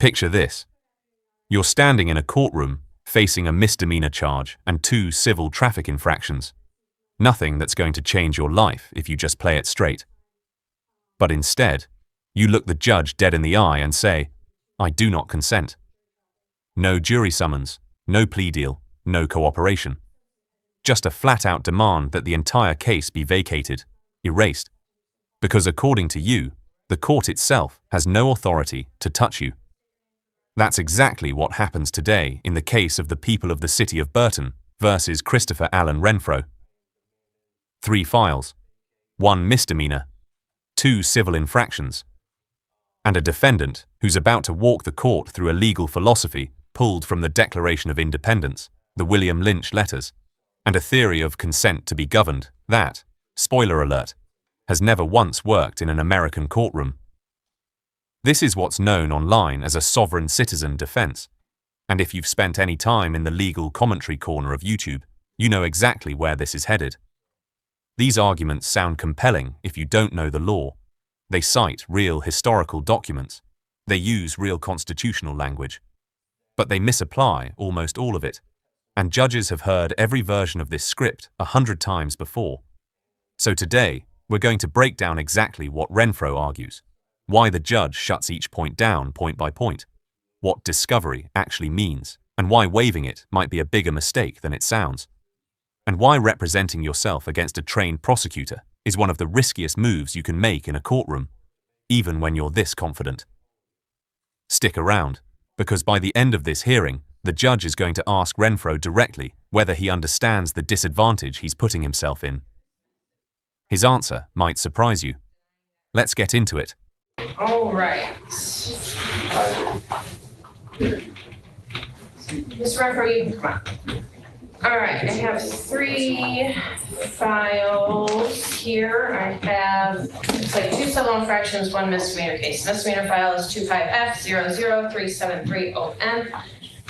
Picture this. You're standing in a courtroom facing a misdemeanor charge and 2 civil traffic infractions. Nothing that's going to change your life if you just play it straight. But instead, you look the judge dead in the eye and say, "I do not consent." No jury summons, no plea deal, no cooperation. Just a flat-out demand that the entire case be vacated, erased. Because according to you, the court itself has no authority to touch you. That's exactly what happens today in the case of the people of the city of Burton versus Christopher Allen Renfro. 3 files, 1 misdemeanor, 2 civil infractions, and a defendant who's about to walk the court through a legal philosophy pulled from the Declaration of Independence, the William Lynch letters, and a theory of consent to be governed that, spoiler alert, has never once worked in an American courtroom. This is what's known online as a sovereign citizen defense, and if you've spent any time in the legal commentary corner of YouTube, you know exactly where this is headed. These arguments sound compelling if you don't know the law. They cite real historical documents. They use real constitutional language. But they misapply almost all of it, and judges have heard every version of this script 100 times before. So today, we're going to break down exactly what Renfro argues, why the judge shuts each point down point by point, what discovery actually means, and why waiving it might be a bigger mistake than it sounds, and why representing yourself against a trained prosecutor is one of the riskiest moves you can make in a courtroom, even when you're this confident. Stick around, because by the end of this hearing, the judge is going to ask Renfro directly whether he understands the disadvantage he's putting himself in. His answer might surprise you. Let's get into it. All right. Ms. Renfro, you can come on. All right, I have 3 files here. I have, it's like 2 civil infractions, 1 misdemeanor case. Misdemeanor file is 25F00373ON.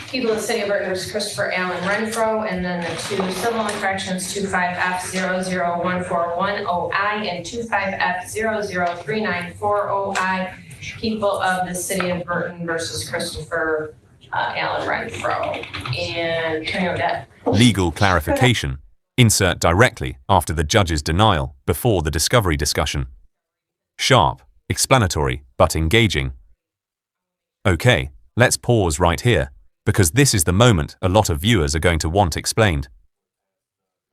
People of the City of Burton versus Christopher Allen Renfro, and then the 2 civil infractions, 25F00141OI and 25F00394OI. People of the City of Burton versus Christopher Allen Renfro. And Attorney Odette. Legal clarification. Insert directly after the judge's denial before the discovery discussion. Sharp, explanatory, but engaging. Okay, let's pause right here, because this is the moment a lot of viewers are going to want explained.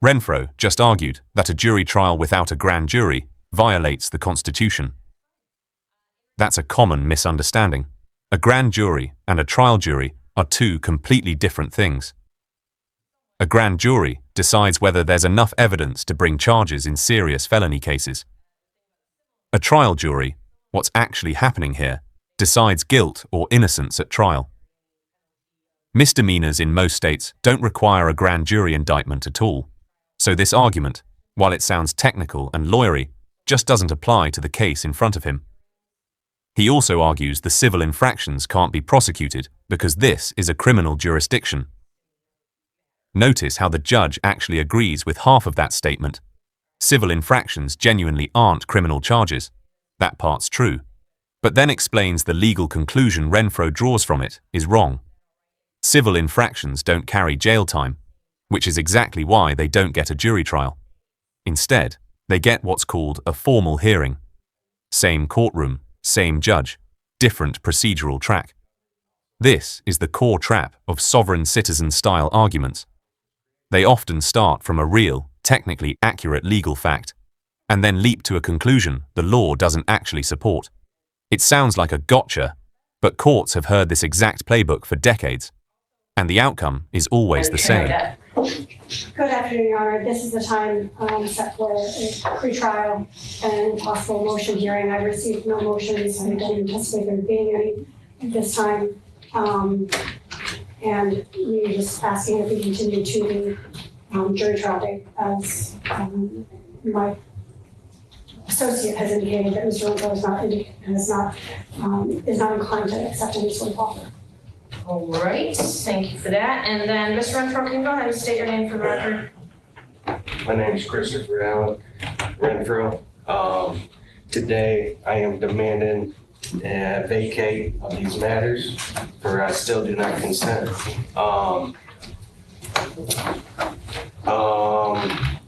Renfro just argued that a jury trial without a grand jury violates the Constitution. That's a common misunderstanding. A grand jury and a trial jury are 2 completely different things. A grand jury decides whether there's enough evidence to bring charges in serious felony cases. A trial jury, what's actually happening here, decides guilt or innocence at trial. Misdemeanors in most states don't require a grand jury indictment at all, so this argument, while it sounds technical and lawyery, just doesn't apply to the case in front of him. He also argues the civil infractions can't be prosecuted because this is a criminal jurisdiction. Notice how the judge actually agrees with half of that statement. Civil infractions genuinely aren't criminal charges. That part's true. But then explains the legal conclusion Renfro draws from it is wrong. Civil infractions don't carry jail time, which is exactly why they don't get a jury trial. Instead, they get what's called a formal hearing. Same courtroom, same judge, different procedural track. This is the core trap of sovereign citizen-style arguments. They often start from a real, technically accurate legal fact, and then leap to a conclusion the law doesn't actually support. It sounds like a gotcha, but courts have heard this exact playbook for decades, and the outcome is always the same. Good afternoon, Your Honor. This is the time set for a pre-trial and possible motion hearing. I've received no motions. I don't anticipate there being any at this time. And we're just asking if we continue to the jury trial date, as my associate has indicated that Mr. Renfro is not inclined to accept any sort of offer. All right, thank you for that. And then Mr. Renfro, can you go ahead and state your name for the record? My name is Christopher Allen Renfro. Today I am demanding vacate of these matters for I still do not consent.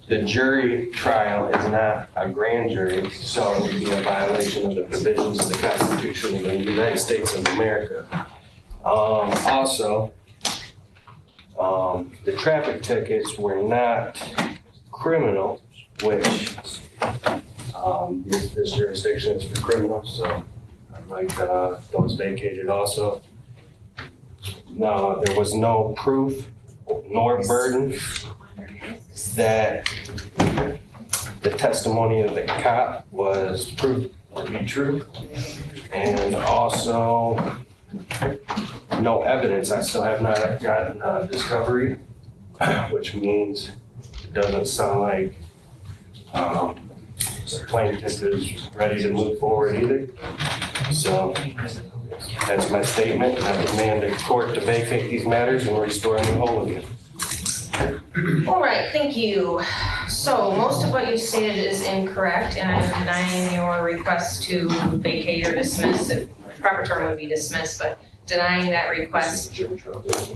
The jury trial is not a grand jury, so it would be a violation of the provisions of the Constitution of the United States of America. Also, the traffic tickets were not criminal, which this jurisdiction is for criminals, so I'd like those vacated also. No, there was no proof nor burden that the testimony of the cop was proved to be true, and also no evidence. I still have not gotten discovery, which means it doesn't sound like the plaintiff is ready to move forward either. So that's my statement. I demand the court to vacate these matters and restore a new hold again. All right, thank you. So most of what you stated is incorrect, and I'm denying your request to vacate or dismiss. The proper term would be dismiss, but denying that request.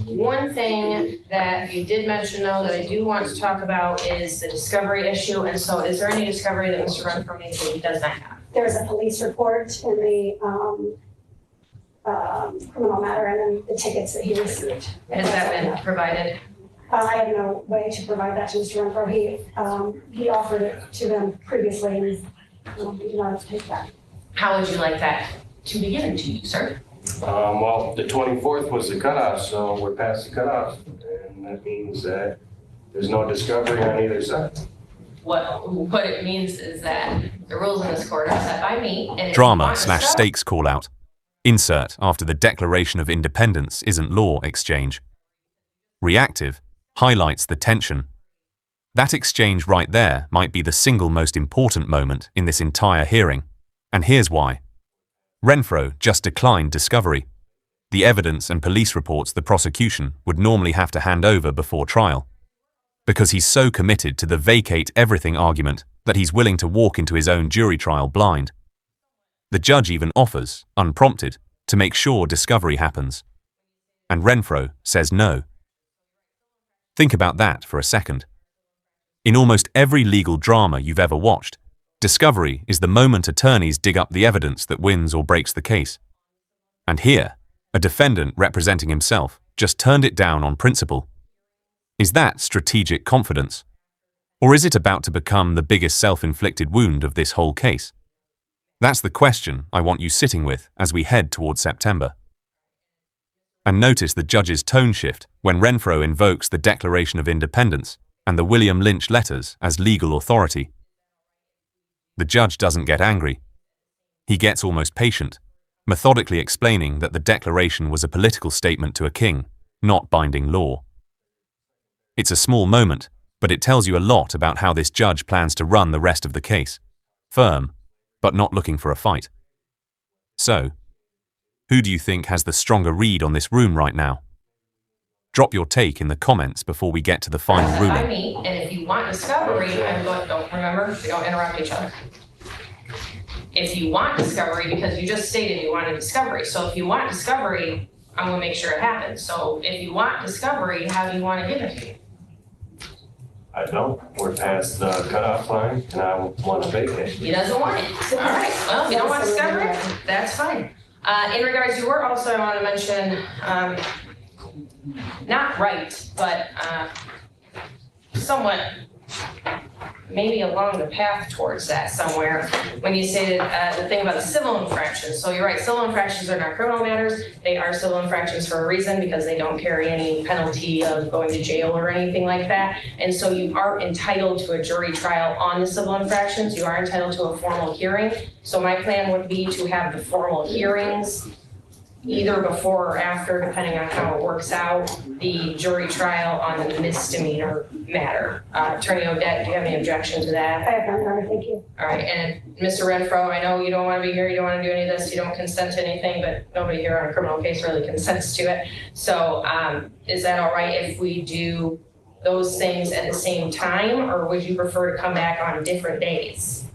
One thing that you did mention, though, that I do want to talk about is the discovery issue. And so is there any discovery that Mr. Renfro needs that he does not have? There's a police report in the criminal matter and then the tickets that he received. Has that been provided? I have no way to provide that to Mr. Renfro. He offered it to them previously and we do not have to take that. How would you like that to be given to you, sir? Well, the 24th was the cutoff, so we're past the cutoff, and that means that there's no discovery on either side. What it means is that the rules in this court are set by me. And if you Drama want to slash stop- stakes call out. Insert after the Declaration of Independence isn't law exchange. Reactive highlights the tension. That exchange right there might be the single most important moment in this entire hearing, and here's why. Renfro just declined discovery. The evidence and police reports the prosecution would normally have to hand over before trial. Because he's so committed to the vacate everything argument that he's willing to walk into his own jury trial blind. The judge even offers, unprompted, to make sure discovery happens. And Renfro says no. Think about that for a second. In almost every legal drama you've ever watched, discovery is the moment attorneys dig up the evidence that wins or breaks the case. And here, a defendant representing himself just turned it down on principle. Is that strategic confidence? Or is it about to become the biggest self-inflicted wound of this whole case? That's the question I want you sitting with as we head towards September. And notice the judge's tone shift when Renfro invokes the Declaration of Independence and the William Lynch letters as legal authority. The judge doesn't get angry. He gets almost patient, methodically explaining that the declaration was a political statement to a king, not binding law. It's a small moment, but it tells you a lot about how this judge plans to run the rest of the case. Firm, but not looking for a fight. So, who do you think has the stronger read on this room right now? Drop your take in the comments before we get to the final By ruling. me, and if you want discovery, don't remember, we don't interrupt each other. If you want discovery, because you just stated you wanted discovery, so if you want discovery, I'm gonna make sure it happens. So if you want discovery, how do you want to give it to you? I don't. We're past the cutoff line, and I want to vacate. He doesn't want it. All right, well, if you don't want discovery, that's fine. In regards to your also, I want to mention, not right, but somewhat maybe along the path towards that somewhere, when you stated the thing about the civil infractions. So you're right, civil infractions are not criminal matters. They are civil infractions for a reason because they don't carry any penalty of going to jail or anything like that. And so you are entitled to a jury trial on the civil infractions. You are entitled to a formal hearing. So my plan would be to have the formal hearings either before or after, depending on how it works out, the jury trial on the misdemeanor matter. Attorney Odette, do you have any objection to that? I have none, Your Honor, thank you. All right, and Mr. Renfro, I know you don't want to be here, you don't want to do any of this, you don't consent to anything, but nobody here on a criminal case really consents to it. So is that all right if we do those things at the same time, or would you prefer to come back on different days?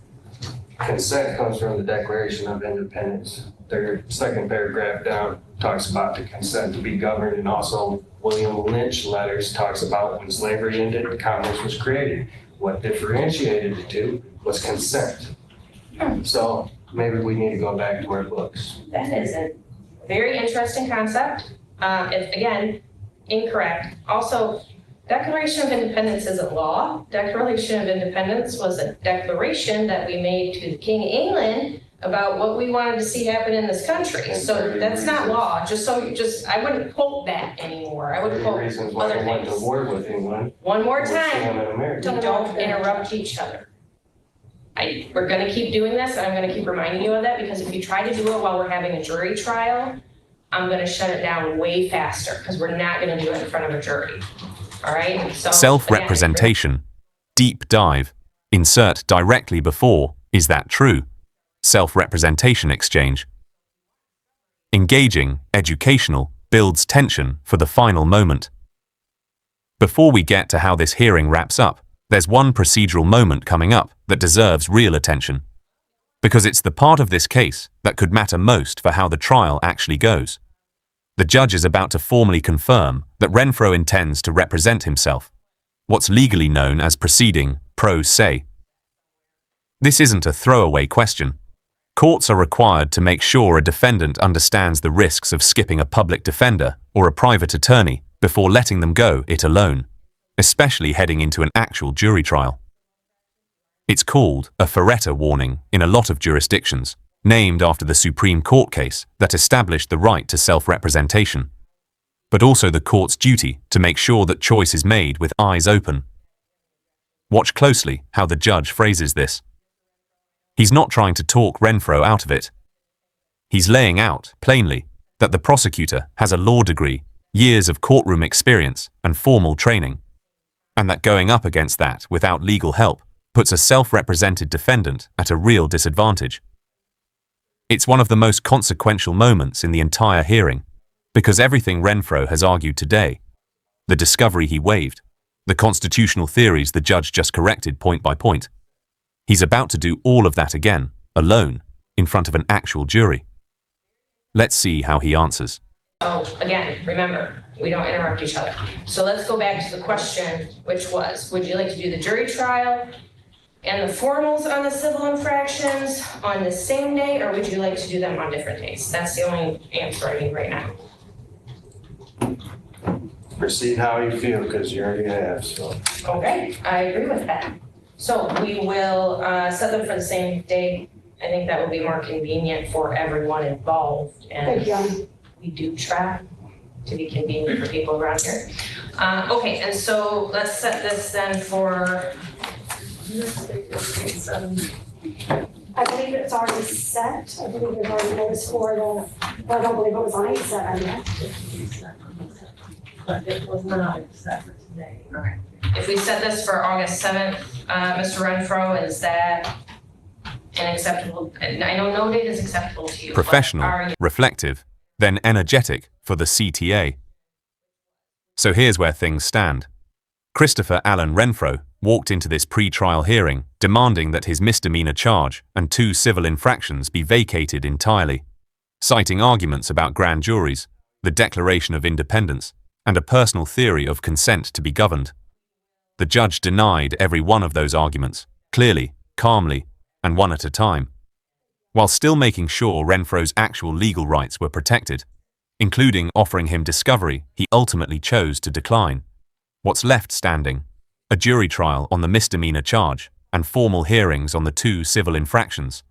Consent comes from the Declaration of Independence. Their second paragraph down talks about the consent to be governed, and also William Lynch letters talks about when slavery ended, commerce was created. What differentiated the two was consent. So maybe we need to go back to our books. That is a very interesting concept. It's, again, incorrect. Also, Declaration of Independence isn't law. Declaration of Independence was a declaration that we made to the King of England about what we wanted to see happen in this country. So that's not law. I wouldn't quote that anymore. I would Three quote reasons why other I went to things. war with England. One more was time. Sam in America. Don't interrupt each other. We're gonna keep doing this, and I'm gonna keep reminding you of that, because if you try to do it while we're having a jury trial, I'm gonna shut it down way faster, because we're not gonna do it in front of a jury. All right? So Self-representation. Deep dive. Insert directly before, is that true? Self-representation exchange. Engaging, educational, builds tension for the final moment. Before we get to how this hearing wraps up, there's one procedural moment coming up that deserves real attention. Because it's the part of this case that could matter most for how the trial actually goes. The judge is about to formally confirm that Renfro intends to represent himself, what's legally known as proceeding pro se. This isn't a throwaway question. Courts are required to make sure a defendant understands the risks of skipping a public defender or a private attorney before letting them go it alone, especially heading into an actual jury trial. It's called a Faretta warning in a lot of jurisdictions, named after the Supreme Court case that established the right to self-representation, but also the court's duty to make sure that choice is made with eyes open. Watch closely how the judge phrases this. He's not trying to talk Renfro out of it. He's laying out, plainly, that the prosecutor has a law degree, years of courtroom experience, and formal training, and that going up against that without legal help puts a self-represented defendant at a real disadvantage. It's one of the most consequential moments in the entire hearing, because everything Renfro has argued today, the discovery he waived, the constitutional theories the judge just corrected point by point, he's about to do all of that again, alone, in front of an actual jury. Let's see how he answers. Oh, again, remember, we don't interrupt each other. So let's go back to the question, which was, would you like to do the jury trial and the formals on the civil infractions on the same day, or would you like to do them on different days? That's the only answer I need right now. Proceed how you feel, because you already have, so. Okay, I agree with that. So we will set them for the same day. I think that will be more convenient for everyone involved. Thank you, Anna. We do try to be convenient for people around here. Okay, and so let's set this then for. I believe it's already set. I believe there's already notice for the, but I don't believe it was on 8/7 yet. But it was not set for today. Okay. If we set this for August 7th, Mr. Renfro, is that an acceptable? I know no date is acceptable to you. but Professional, are you- reflective, then energetic for the CTA. So here's where things stand. Christopher Allen Renfro walked into this pre-trial hearing demanding that his misdemeanor charge and 2 civil infractions be vacated entirely, citing arguments about grand juries, the Declaration of Independence, and a personal theory of consent to be governed. The judge denied every one of those arguments, clearly, calmly, and one at a time, while still making sure Renfro's actual legal rights were protected, including offering him discovery he ultimately chose to decline. What's left standing? A jury trial on the misdemeanor charge and formal hearings on the 2 civil infractions,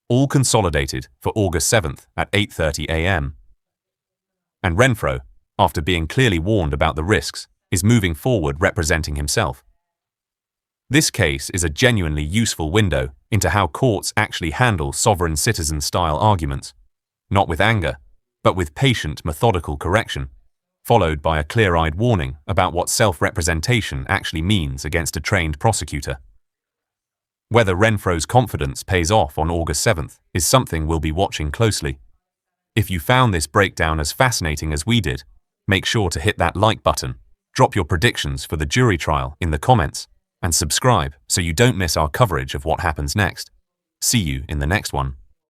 all consolidated for August 7th at 8:30 a.m. And Renfro, after being clearly warned about the risks, is moving forward representing himself. This case is a genuinely useful window into how courts actually handle sovereign citizen-style arguments, not with anger, but with patient, methodical correction, followed by a clear-eyed warning about what self-representation actually means against a trained prosecutor. Whether Renfro's confidence pays off on August 7th is something we'll be watching closely. If you found this breakdown as fascinating as we did, make sure to hit that like button, drop your predictions for the jury trial in the comments, and subscribe so you don't miss our coverage of what happens next. See you in the next one.